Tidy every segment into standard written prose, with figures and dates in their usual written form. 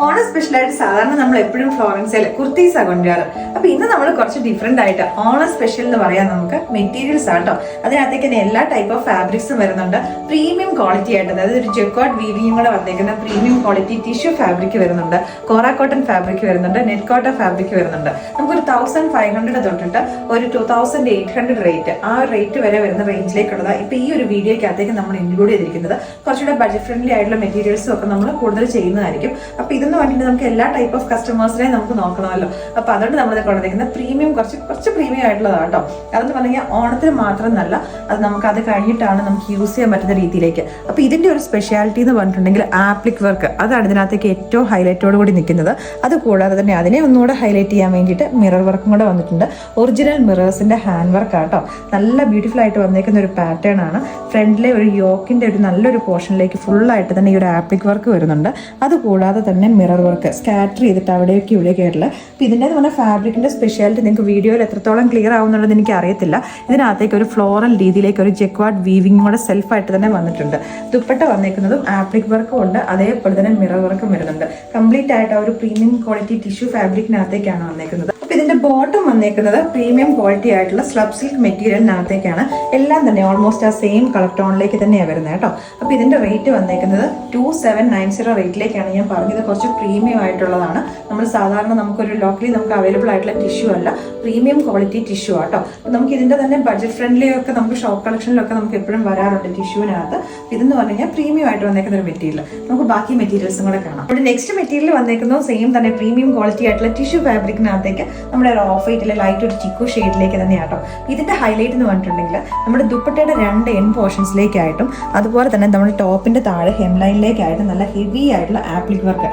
ഓണം സ്പെഷ്യലായിട്ട് സാധാരണ നമ്മൾ എപ്പോഴും ഫ്ലോറൻസിൽ കുർത്തീസാണ് കൊണ്ടുവരാറ്. അപ്പൊ ഇന്ന് നമ്മൾ കുറച്ച് ഡിഫറെന്റ് ആയിട്ട് ഓണം സ്പെഷ്യൽ എന്ന് പറയാൻ നമുക്ക് മെറ്റീരിയൽസ് ആട്ടോ. അതിനകത്തേക്ക് തന്നെ എല്ലാ ടൈപ്പ് ഓഫ് ഫാബ്രിക്സും വരുന്നുണ്ട്. പ്രീമിയം ക്വാളിറ്റി ആയിട്ട്, അതായത് ഒരു ജെക്കോർഡ് വീവിംഗും കൂടെ വന്നേക്കുന്ന പ്രീമിയം ക്വാളിറ്റി ടിഷ്യൂ ഫാബ്രിക് വരുന്നുണ്ട്, കോറ കോട്ടൺ ഫാബ്രിക് വരുന്നുണ്ട്, നെറ്റ് കോട്ടൺ ഫാബ്രിക് വരുന്നുണ്ട്. നമുക്കൊരു 1500 തൊട്ടിട്ട് ഒരു 2800 റേറ്റ്, ആ ഒരു റേറ്റ് വരെ വരുന്ന റേഞ്ചിലേക്കുള്ളത് ഇപ്പൊ ഈ ഒരു വീഡിയോക്കകത്തേക്ക് നമ്മൾ ഇൻക്ലൂഡ് ചെയ്തിരിക്കുന്നത്. കുറച്ചുകൂടെ ബഡ്ജറ്റ് ഫ്രണ്ട്ലി ആയിട്ടുള്ള മെറ്റീരിയൽസും ഒക്കെ നമ്മൾ കൂടുതൽ ചെയ്യുന്നതായിരിക്കും. അപ്പൊ ഇതെന്ന് പറഞ്ഞിട്ട് നമുക്ക് എല്ലാ ടൈപ്പ് ഓഫ് കസ്റ്റമേഴ്സിനെ നമുക്ക് നോക്കണമല്ലോ. അപ്പൊ അതുകൊണ്ട് നമ്മൾ കൊണ്ടുവന്നിരിക്കുന്ന പ്രീമിയം കുറച്ച് പ്രീമിയം ആയിട്ടുള്ളതാണ് കേട്ടോ. അതെന്ന് പറഞ്ഞാൽ ഓണത്തിന് മാത്രം നല്ല, അത് നമുക്ക് അത് കഴിഞ്ഞിട്ടാണ് നമുക്ക് യൂസ് ചെയ്യാൻ പറ്റുന്ന രീതിയിലേക്ക്. അപ്പൊ ഇതിന്റെ ഒരു സ്പെഷ്യാലിറ്റി എന്ന് പറഞ്ഞിട്ടുണ്ടെങ്കിൽ ആപ്ലിക് വർക്ക്, അതാണ് ഇതിനകത്തേക്ക് ഏറ്റവും ഹൈലൈറ്റോട് കൂടി നിൽക്കുന്നത്. അത് കൂടാതെ തന്നെ അതിനെ ഒന്നുകൂടെ ഹൈലൈറ്റ് ചെയ്യാൻ വേണ്ടിയിട്ട് മിറർ വർക്കും കൂടെ വന്നിട്ടുണ്ട്. ഒറിജിനൽ മിറേഴ്സിന്റെ ഹാൻഡ് വർക്ക് ആട്ടോ. നല്ല ബ്യൂട്ടിഫുൾ ആയിട്ട് വന്നേക്കുന്ന ഒരു പാറ്റേൺ ആണ്. ഫ്രണ്ടിലെ ഒരു യോക്കിന്റെ ഒരു നല്ലൊരു പോർഷനിലേക്ക് ഫുള്ളായിട്ട് തന്നെ ഈ ഒരു ആപ്ലിക് വർക്ക് വരുന്നുണ്ട്. അതുകൂടാതെ തന്നെ മിറർ വർക്ക് സ്കാറ്റർ ചെയ്തിട്ട് അവിടേക്ക് ഇവിടേക്ക് ആയിട്ടുള്ള. അപ്പോൾ ഇതിൻ്റെ പറഞ്ഞാൽ ഫാബ്രിക്കിന്റെ സ്പെഷ്യാലിറ്റി നിങ്ങൾക്ക് വീഡിയോയിൽ എത്രത്തോളം ക്ലിയർ ആവുന്നുള്ളത് എനിക്ക് അറിയത്തില്ല. ഇതിനകത്തേക്ക് ഒരു ഫ്ലോറൽ രീതിയിലേക്ക് ഒരു ജെക്വാർഡ് വീവിംഗ് കൂടെ സെൽഫായിട്ട് തന്നെ വന്നിട്ടുണ്ട്. ദുപ്പട്ട വന്നേക്കുന്നതും ആപ്ലിക് വർക്കും ഉണ്ട്, അതേപോലെ തന്നെ മിറർ വർക്കും വരുന്നുണ്ട്. കംപ്ലീറ്റ് ആയിട്ട് ആ ഒരു പ്രീമിയം ക്വാളിറ്റി ടിഷ്യൂ ഫാബ്രിക്കിനകത്തേക്കാണ് വന്നേക്കുന്നത്. അപ്പൊ ഇതിന്റെ ബോട്ടം വന്നേക്കുന്നത് പ്രീമിയം ക്വാളിറ്റി ആയിട്ടുള്ള സ്ലബ് സിൽക്ക് മെറ്റീരിയലിനകത്തേക്കാണ്. എല്ലാം തന്നെ ഓൾമോസ്റ്റ് ആ സെയിം കളർ ടോണിലേക്ക് തന്നെയാണ് വരുന്നത് കേട്ടോ. അപ്പൊ ഇതിന്റെ റേറ്റ് വന്നേക്കുന്നത് 2790 റേറ്റിലേക്കാണ്. ഞാൻ പറഞ്ഞത് കുറച്ച് പ്രീമിയം ആയിട്ടുള്ളതാണ്. നമ്മൾ സാധാരണ നമുക്കൊരു ലോക്കലി നമുക്ക് അവൈലബിൾ ആയിട്ടുള്ള ടിഷ്യൂ അല്ല, പ്രീമിയം ക്വാളിറ്റി ടിഷ്യൂ ആട്ടോ. നമുക്ക് ഇതിന്റെ തന്നെ ബഡ്ജറ്റ് ഫ്രണ്ട്ലി ഒക്കെ നമുക്ക് ഷോപ്പ് കളക്ഷനിലൊക്കെ നമുക്ക് എപ്പോഴും വരാറുണ്ട് ടിഷ്യൂവിനകത്ത്. ഇതെന്ന് പറഞ്ഞു കഴിഞ്ഞാൽ പ്രീമിയം ആയിട്ട് വന്നേക്കുന്ന ഒരു മെറ്റീരിയൽ. നമുക്ക് ബാക്കി മെറ്റീരിയൽസും കൂടെ കാണാം. ഇവിടെ നെക്സ്റ്റ് മെറ്റീരിയൽ വന്നേക്കുന്നത് സെയിം തന്നെ പ്രീമിയം ക്വാളിറ്റി ആയിട്ടുള്ള ടിഷ്യൂ ഫാബ്രിക്കിനകത്തേക്ക് നമ്മുടെ ഒരു ഓഫ് വൈറ്റിലെ ലൈറ്റ് ഒരു ചിക്കു ഷെയ്ഡിലേക്ക് തന്നെയാട്ടോ. ഇതിന്റെ ഹൈലൈറ്റ് എന്ന് പറഞ്ഞിട്ടുണ്ടെങ്കിൽ നമ്മുടെ ദുപ്പട്ടയുടെ 2 എൻ പോർഷൻസിലേക്കായിട്ടും അതുപോലെ തന്നെ നമ്മുടെ ടോപ്പിന്റെ താഴെ ഹെംലൈനിലേക്കായിട്ട് നല്ല ഹെവി ആയിട്ടുള്ള ആപ്ലിക് വർക്ക്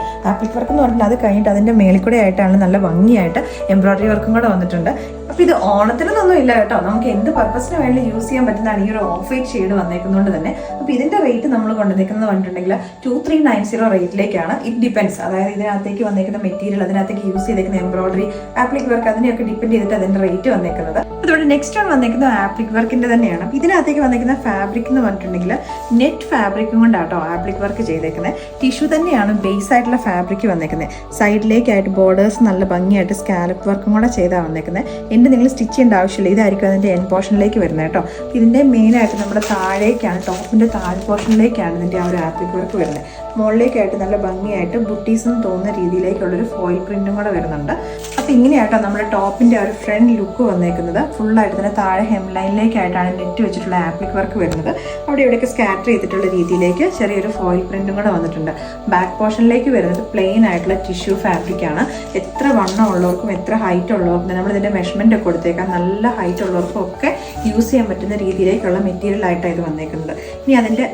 എന്ന് പറഞ്ഞാൽ അത് കഴിഞ്ഞിട്ട് അതിന്റെ മേളിൽ കൂടെ ആയിട്ടാണ് നല്ല ഭംഗിയായിട്ട് എംബ്രോയിഡറി വർക്കും കൂടെ വന്നിട്ടുണ്ട്. അപ്പൊ ഇത് ഓണത്തിനൊന്നും ഇല്ല കേട്ടോ, നമുക്ക് എന്ത് പർപ്പസിന് വേണ്ടി യൂസ് ചെയ്യാൻ പറ്റുന്നതാണ് ഈ ഒരു ഓഫ് വൈറ്റ് ഷെയ്ഡ് വന്നേക്കുന്നതുകൊണ്ട് തന്നെ. അപ്പൊ ഇതിന്റെ റേറ്റ് നമ്മൾ കൊണ്ടുവന്നിരിക്കുന്നത് പറഞ്ഞിട്ടുണ്ടെങ്കിൽ 2390 റേറ്റിലേക്കാണ്. ഇറ്റ് ഡിപ്പെൻസ്, അതായത് ഇതിനകത്തേക്ക് വന്നേക്കുന്ന മെറ്റീരിയൽ, അതിനകത്തേക്ക് യൂസ് ചെയ്തേക്കുന്ന എംബ്രോയിഡറി, ആപ്ലിക് വർക്ക്, അതിനെയൊക്കെ ഡിപ്പെൻഡ് ചെയ്തിട്ട് അതിന്റെ റേറ്റ് വന്നേക്കുന്നത്. അതുകൊണ്ട് നെക്സ്റ്റ് ആണ് വന്നേക്കുന്നത് ആപ്ലിക് വർക്കിന്റെ തന്നെയാണ്. അപ്പൊ ഇതിനകത്തേക്ക് വന്നേക്കുന്ന ഫാബ്രിക് എന്ന് പറഞ്ഞിട്ടുണ്ടെങ്കിൽ നെറ്റ് ഫാബ്രിക്കും കൊണ്ടാട്ടോ ആപ്ലിക് വർക്ക് ചെയ്തേക്കുന്നത്. ടിഷ്യൂ തന്നെയാണ് ബേസ് ആയിട്ടുള്ള ഫാബ്രിക് വന്നേക്കുന്നത്. സൈഡിലേക്കായിട്ട് ബോർഡേഴ്സ് നല്ല ഭംഗിയായിട്ട് സ്കാലപ്പ് വർക്കും കൂടെ ചെയ്താണ് വന്നേക്കുന്നത്. എൻ്റെ നിങ്ങൾ സ്റ്റിച്ച് ചെയ്യേണ്ട ആവശ്യമില്ല, ഇതായിരിക്കും അതിൻ്റെ എൻ പോർഷനിലേക്ക് വരുന്നത് കേട്ടോ. ഇതിൻ്റെ മെയിനായിട്ട് നമ്മുടെ താഴേക്കാണ്, ടോപ്പിൻ്റെ താഴെ പോർഷനിലേക്കാണ് ഇതിൻ്റെ ആ ഒരു ആപ്ലിക് വർക്ക് വരുന്നത്. മുകളിലേക്കായിട്ട് നല്ല ഭംഗിയായിട്ട് ബുട്ടീസ് എന്ന് തോന്നുന്ന രീതിയിലേക്കുള്ളൊരു ഫോയിൽ പ്രിന്റും കൂടെ വരുന്നുണ്ട്. അപ്പോൾ ഇങ്ങനെയായിട്ടോ നമ്മുടെ ടോപ്പിൻ്റെ ആ ഒരു ഫ്രണ്ട് ലുക്ക് വന്നേക്കുന്നത്. ഫുള്ളായിട്ട് തന്നെ താഴെ ഹെംലൈനിലേക്കായിട്ടാണ് നെറ്റ് വെച്ചിട്ടുള്ള ആപ്ലിക് വർക്ക് വരുന്നത്. അവിടെ ഇവിടെയൊക്കെ സ്കാറ്റർ ചെയ്തിട്ടുള്ള രീതിയിലേക്ക് ചെറിയൊരു ഫോയിൽ പ്രിന്റും കൂടെ വന്നിട്ടുണ്ട്. ബാക്ക് പോർഷനിലേക്ക് വരുന്നത് പ്ലെയിൻ ആയിട്ടുള്ള ടിഷ്യൂ ഫാബ്രിക്കാണ്. എത്ര വണ്ണം ഉള്ളവർക്കും എത്ര ഹൈറ്റ് ഉള്ളവർക്കും നമ്മളിതിൻ്റെ മെഷർമെൻ്റ് ഒക്കെ കൊടുത്തേക്കാം. നല്ല ഹൈറ്റ് ഉള്ളവർക്കും ഒക്കെ യൂസ് ചെയ്യാൻ പറ്റുന്ന രീതിയിലേക്കുള്ള മെറ്റീരിയൽ ആയിട്ടാണ് ഇത് വന്നേക്കുന്നത്. ഇനി അതിൻ്റെ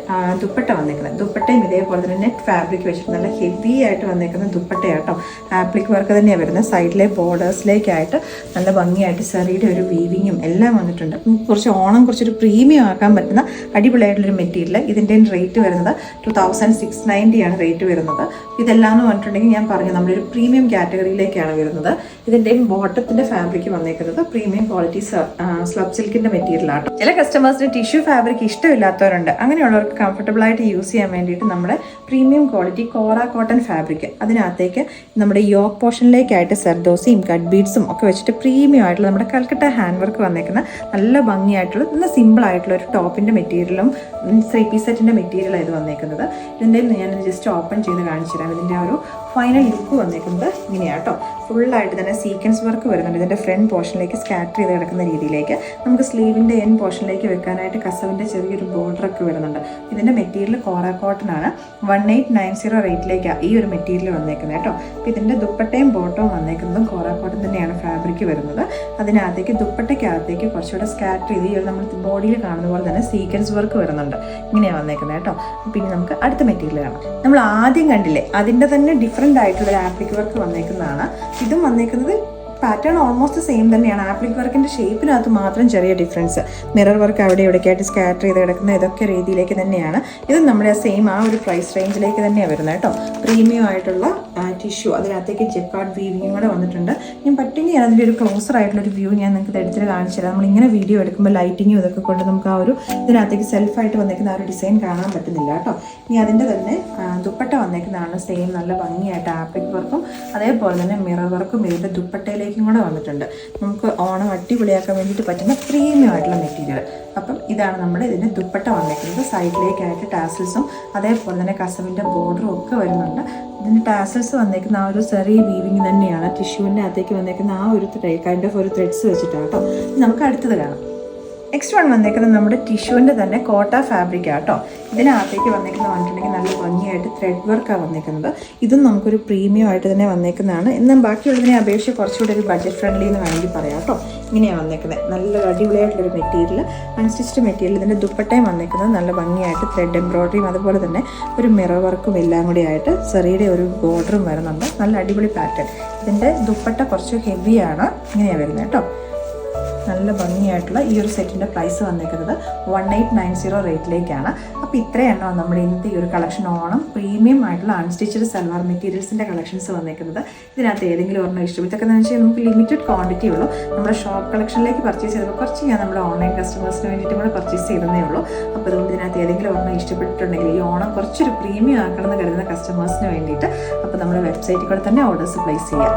ദുപ്പട്ട വന്നേക്കുന്നത്, ദുപ്പട്ടയും ഇതേപോലെ തന്നെ നെറ്റ് ഫാബ്രിക് വെച്ചിട്ട് നല്ല ഹെവി ആയിട്ട് വന്നേക്കുന്ന ദുപ്പട്ടയാട്ടോ. ആപ്ലിക് വർക്ക് തന്നെയാണ് വരുന്നത്. സൈഡിലെ ബോർഡേഴ്സിലേക്കായിട്ട് നല്ല ഭംഗിയായിട്ട് സെറിയുടെ ഒരു വീവിങ്ങും എല്ലാം വന്നിട്ടുണ്ട്. കുറച്ചൊരു പ്രീമിയം ആക്കാൻ പറ്റുന്ന അടിപൊളിയായിട്ടുള്ളൊരു മെറ്റീരിയൽ. ഇതിൻ്റെ റേറ്റ് വരുന്നത് 2690 ആണ് റേറ്റ് വരുന്നത്. ഇതെല്ലാം എന്ന് പറഞ്ഞിട്ടുണ്ടെങ്കിൽ ഞാൻ പറഞ്ഞു നമ്മളൊരു പ്രീമിയം കാറ്റഗറിയിലേക്കാണ് വരുന്നത്. ഇതിൻ്റെയും ബോട്ടത്തിൻ്റെ ഫാബ്രിക് വന്നേക്കുന്നത് പ്രീമിയം ക്വാളിറ്റി സ്ലബ് സിൽക്കിൻ്റെ മെറ്റീരിയൽ ആട്ടോ. ചില കസ്റ്റമേഴ്സിന് ടിഷ്യൂ ഫാബ്രിക് ഇഷ്ടമില്ലാത്തവരുണ്ട്. അങ്ങനെയുള്ളവർക്ക് കംഫർട്ടബിൾ ആയിട്ട് യൂസ് ചെയ്യാൻ വേണ്ടിയിട്ട് നമ്മുടെ പ്രീമിയം ക്വാളിറ്റി കോറ കോട്ടൺ ഫാബ്രിക്, അതിനകത്തേക്ക് നമ്മുടെ യോക്ക് പോർഷനിലേക്കായിട്ട് സെർദോസിയും കട്ട് ബീഡ്സും ഒക്കെ വെച്ചിട്ട് പ്രീമിയം ആയിട്ടുള്ള നമ്മുടെ കൽക്കട്ട ഹാൻഡ് വർക്ക് വന്നേക്കുന്ന നല്ല ഭംഗിയായിട്ടുള്ള നല്ല സിമ്പിൾ ആയിട്ടുള്ള ഒരു ടോപ്പിൻ്റെ മെറ്റീരിയലും 3 പീസ് സെറ്റിൻ്റെ മെറ്റീരിയലാണ് ഇത് വന്നേക്കുന്നത്. ഇതിൻ്റെ ഞാൻ ജസ്റ്റ് ഓപ്പൺ ചെയ്ത് കാണിച്ചു തരാം. ഇതിൻ്റെ ആ ഒരു ഫൈനൽ ലുക്ക് വന്നേക്കുന്നത് ഇങ്ങനെയാട്ടോ. ഫുള്ളായിട്ട് തന്നെ സീക്വൻസ് വർക്ക് വരുന്നുണ്ട്. ഇതിൻ്റെ ഫ്രണ്ട് പോർഷനിലേക്ക് സ്കാറ്റർ ചെയ്ത് കിടക്കുന്ന രീതിയിലേക്ക് നമുക്ക് സ്ലീവിൻ്റെ എൻ പോർഷനിലേക്ക് വെക്കാനായിട്ട് കസവിൻ്റെ ചെറിയൊരു ബോർഡറൊക്കെ വരുന്നുണ്ട്. ഇതിൻ്റെ മെറ്റീരിയൽ കോറ കോട്ടൺ ആണ്. 1890 റേറ്റിലേക്കാണ് ഈ ഒരു മെറ്റീരിയൽ വന്നേക്കുന്നത് കേട്ടോ. അപ്പോൾ ഇതിൻ്റെ ദുപ്പട്ടയും ബോട്ടവും വന്നേക്കുന്നതും കോറ കോട്ടൺ തന്നെയാണ് ഫാബ്രിക് വരുന്നത്. അതിനകത്തേക്ക് ദുപ്പട്ടയ്ക്കകത്തേക്ക് കുറച്ചുകൂടെ സ്കാറ്റർ ചെയ്ത് ഈ നമ്മൾ ബോഡിയിൽ കാണുന്ന പോലെ തന്നെ സീക്വൻസ് വർക്ക് വരുന്നുണ്ട്. ഇങ്ങനെയാണ് വന്നേക്കുന്നത് കേട്ടോ. പിന്നെ നമുക്ക് അടുത്ത മെറ്റീരിയൽ കാണാം. നമ്മൾ ആദ്യം കണ്ടില്ലേ അതിൻ്റെ തന്നെ ഡിഫറെൻ്റ് ആയിട്ടുള്ള ആപ്ലിക് വർക്ക് വന്നേക്കുന്നതാണ്. ഇതും വന്നേക്കുന്നത് പാറ്റേൺ ഓൾമോസ്റ്റ് സെയിം തന്നെയാണ്. ആപ്ലിക് വർക്കിൻ്റെ ഷേപ്പിനകത്ത് മാത്രം ചെറിയ ഡിഫറൻസ്. മിറർ വർക്ക് അവിടെ ഇവിടേക്കായിട്ട് സ്കാറ്റർ ചെയ്ത് കിടക്കുന്ന ഇതൊക്കെ രീതിയിലേക്ക് തന്നെയാണ്. ഇത് നമ്മുടെ സെയിം ആ ഒരു പ്രൈസ് റേഞ്ചിലേക്ക് തന്നെയാണ് വരുന്നത് കേട്ടോ. പ്രീമിയം ആയിട്ടുള്ള ടിഷ്യൂ, അതിനകത്തേക്ക് ജെക്കാർഡ് വീവിങ്ങും കൂടെ വന്നിട്ടുണ്ട്. ഞാൻ പറ്റുമെങ്കിൽ ഞാൻ അതിൻ്റെ ഒരു ക്ലോസർ ആയിട്ടുള്ളൊരു വ്യൂ ഞാൻ നിങ്ങൾക്ക് എടുത്തിട്ട് കാണിച്ചു തരാം. നമ്മളിങ്ങനെ വീഡിയോ എടുക്കുമ്പോൾ ലൈറ്റിങ്ങും ഇതൊക്കെ കൊണ്ട് നമുക്ക് ആ ഒരു ഇതിനകത്തേക്ക് സെൽഫായിട്ട് വന്നേക്കുന്ന ആ ഒരു ഡിസൈൻ കാണാൻ പറ്റുന്നില്ല കേട്ടോ. ഇനി അതിൻ്റെ തന്നെ ദുപ്പട്ട വന്നേക്കുന്നതാണ് സെയിം നല്ല ഭംഗിയായിട്ട് ആപ്ലിക് വർക്കും അതേപോലെ തന്നെ മിറർ വർക്കും ഇതിൻ്റെ ദുപ്പട്ടയിലേക്കും കൂടെ വന്നിട്ടുണ്ട്. നമുക്ക് ഓണം അടിപൊളിയാക്കാൻ വേണ്ടിയിട്ട് പറ്റുന്ന പ്രീമിയം ആയിട്ടുള്ള മെറ്റീരിയൽ. അപ്പം ഇതാണ് നമ്മുടെ ഇതിൻ്റെ ദുപ്പട്ട വന്നേക്കുന്നത്. സൈഡിലേക്കായിട്ട് ടാസിൽസും അതേപോലെ തന്നെ കസവിൻ്റെ ബോർഡറും ഒക്കെ വരുന്നുണ്ട്. ഇതിൻ്റെ ടാസൽസ് വന്നേക്കുന്ന ആ ഒരു ചെറിയ വീവിങ് തന്നെയാണ് ടിഷ്യൂവിൻ്റെ അകത്തേക്ക് വന്നേക്കുന്ന ആ ഒരു കൈൻഡ് ഓഫ് ഒരു ത്രെഡ്സ് വെച്ചിട്ടാണ് കേട്ടോ. നമുക്ക് അടുത്തത് കാണാം. നെക്സ്റ്റ് വൺ വന്നേക്കുന്നത് നമ്മുടെ ടിഷ്യൂവിൻ്റെ തന്നെ കോട്ട ഫാബ്രിക് ആട്ടോ. ഇതിനകത്തേക്ക് വന്നിട്ടുണ്ടെങ്കിൽ നല്ല ഭംഗിയായിട്ട് ത്രെഡ് വർക്കാണ് വന്നേക്കുന്നത്. ഇതും നമുക്കൊരു പ്രീമിയം ആയിട്ട് തന്നെ വന്നേക്കുന്നതാണ്. എന്നാൽ ബാക്കിയുള്ളതിനെ അപേക്ഷിച്ച് കുറച്ചുകൂടി ഒരു ബഡ്ജറ്റ് ഫ്രണ്ട്ലി എന്ന് വേണമെങ്കിൽ പറയാം കേട്ടോ. ഇങ്ങനെയാണ് വന്നേക്കുന്നത്. നല്ലൊരു അടിപൊളിയായിട്ടുള്ളൊരു മെറ്റീരിയൽ, അൺസ്റ്റിച്ച്ഡ് മെറ്റീരിയൽ. ഇതിൻ്റെ ദുപ്പട്ടയും വന്നേക്കുന്നത് നല്ല ഭംഗിയായിട്ട് ത്രെഡ് എംബ്രോയിഡറിയും അതുപോലെ തന്നെ ഒരു മിറർ വർക്കും എല്ലാം കൂടി ആയിട്ട് ചെറിയുടെ ഒരു ബോർഡറും വരുന്നുണ്ട്. നല്ല അടിപൊളി പാറ്റേൺ. ഇതിൻ്റെ ദുപ്പട്ട കുറച്ച് ഹെവിയാണ്. ഇങ്ങനെയാണ് വരുന്നത് കേട്ടോ. നല്ല ഭംഗിയായിട്ടുള്ള ഈ ഒരു സെറ്റിൻ്റെ പ്രൈസ് വന്നേക്കുന്നത് 1890 റേറ്റിലേക്കാണ്. അപ്പോൾ ഇത്രയാണ് നമ്മുടെ ഇന്നത്തെ ഈ ഒരു കളക്ഷൻ. ഓണം പ്രീമിയം ആയിട്ടുള്ള അൺസ്റ്റിച്ചഡ് സൽവാർ മെറ്റീരിയൽസിൻ്റെ കളക്ഷൻസ് വന്നേക്കുന്നത്. ഇതിനകത്ത് ഏതെങ്കിലും ഒരെണ്ണം ഇഷ്ടപ്പെട്ടൊക്കെ എന്ന് വെച്ചാൽ നമുക്ക് ലിമിറ്റഡ് ക്വാണ്ടിറ്റി ഉള്ളൂ. നമ്മുടെ ഷോപ്പ് കളക്ഷനിലേക്ക് പർച്ചേസ് ചെയ്തപ്പോൾ കുറച്ച് ഞാൻ നമ്മുടെ ഓൺലൈൻ കസ്റ്റമേഴ്സിന് വേണ്ടിയിട്ടും കൂടെ പർച്ചേസ് ചെയ്തതേ ഉള്ളൂ. അപ്പോൾ അതുകൊണ്ട് ഇതിനകത്ത് ഏതെങ്കിലും ഒരെണ്ണം ഇഷ്ടപ്പെട്ടിട്ടുണ്ടെങ്കിൽ ഈ ഓണം കുറച്ചൊരു പ്രീമിയം ആക്കണം എന്ന് കരുതുന്ന കസ്റ്റമേഴ്സിന് വേണ്ടിയിട്ട് അപ്പോൾ നമ്മുടെ വെബ്സൈറ്റിൽ കൂടെ തന്നെ ഓർഡേഴ്സ് പ്ലേസ് ചെയ്യാം.